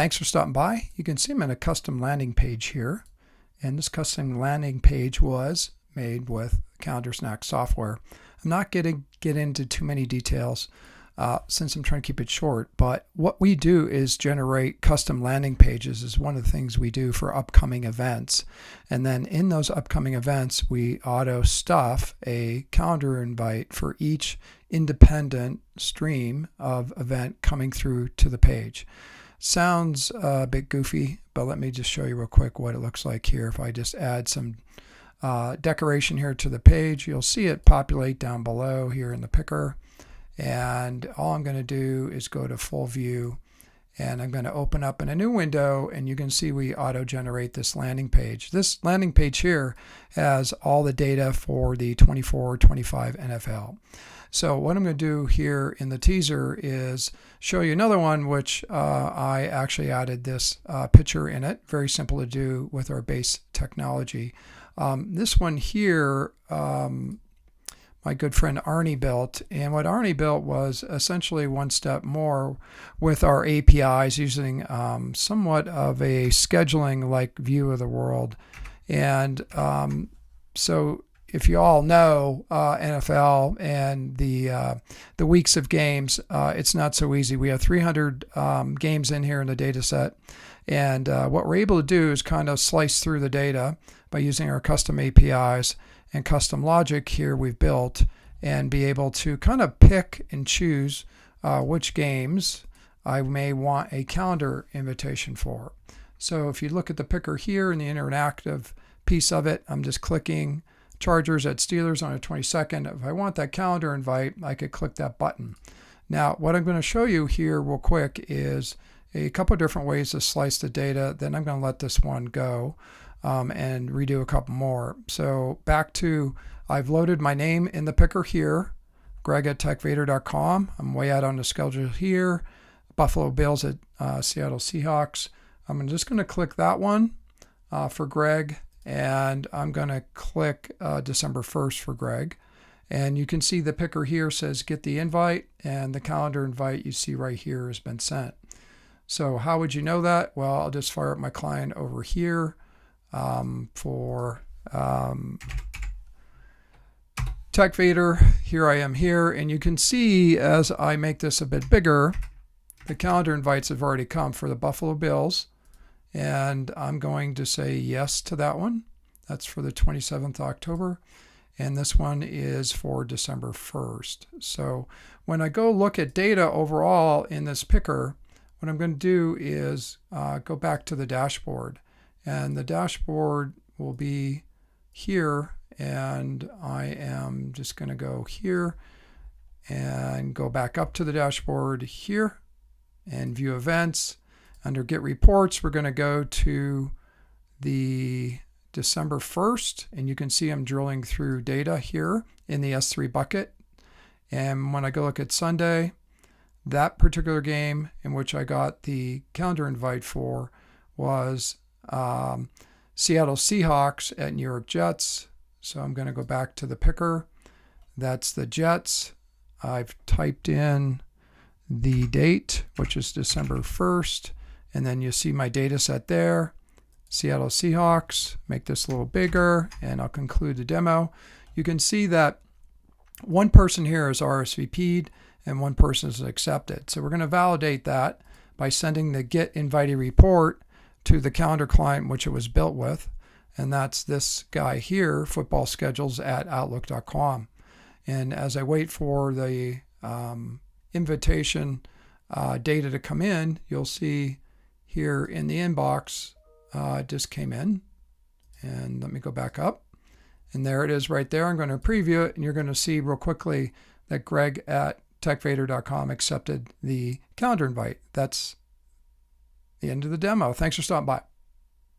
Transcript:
Thanks for stopping by. You can see I'm in a custom landing page here. And this custom landing page was made with Calendar Snack software. I'm not going to get into too many details since I'm trying to keep it short, but what we do is generate custom landing pages is one of the things we do for upcoming events. And then in those upcoming events, we auto stuff a calendar invite for each independent stream of event coming through to the page. Sounds a bit goofy, but let me just show you real quick what it looks like here. If I just add some decoration here to the page, you'll see it populate down below here in the picker. And all I'm going to do is go to full view, and I'm going to open up in a new window, and you can see we auto generate this landing page. This landing page here has all the data for the 24-25 NFL. So what I'm going to do here in the teaser is show you another one which I actually added this picture in it. Very simple to do with our base technology. This one here my good friend Arnie built, and what Arnie built was essentially one step more with our APIs using somewhat of a scheduling like view of the world. And so if you all know NFL and the weeks of games, it's not so easy. We have 300 games in here in the data set, and what we're able to do is kind of slice through the data by using our custom APIs and custom logic here we've built, and be able to kind of pick and choose which games I may want a calendar invitation for. So if you look at the picker here in the interactive piece of it, I'm just clicking Chargers at Steelers on the 22nd. If I want that calendar invite, I could click that button. Now what I'm going to show you here real quick is a couple of different ways to slice the data. Then I'm going to let this one go and redo a couple more. So back to, I've loaded my name in the picker here, Greg at techvader.com. I'm way out on the schedule here. Buffalo Bills at Seattle Seahawks. I'm just going to click that one for Greg, and I'm going to click December 1st for Greg. And you can see the picker here says get the invite, and the calendar invite you see right here has been sent. So how would you know that? Well, I'll just fire up my client over here for TechVader. Here I am here, and you can see as I make this a bit bigger, the calendar invites have already come for the Buffalo Bills, and I'm going to say yes to that one. That's for the 27th October, and this one is for December 1st. So when I go look at data overall in this picker, what I'm going to do is go back to the dashboard. And the dashboard will be here, and I am just going to go here and go back up to the dashboard here and view events. Under get reports, we're going to go to the December 1st, and you can see I'm drilling through data here in the S3 bucket. And when I go look at Sunday, that particular game in which I got the calendar invite for was Seattle Seahawks at New York Jets. So I'm going to go back to the picker. That's the Jets. I've typed in the date, which is December 1st, and then you see my data set there. Seattle Seahawks. Make this a little bigger, and I'll conclude the demo. You can see that one person here is RSVP'd and one person is accepted. So we're going to validate that by sending the get invitee report to the calendar client which it was built with, and that's this guy here, football schedules at outlook.com. And as I wait for the invitation data to come in, you'll see here in the inbox it just came in, and let me go back up, and there it is right there. I'm going to preview it, and you're going to see real quickly that Greg at techvader.com accepted the calendar invite. That's the end of the demo. Thanks for stopping by.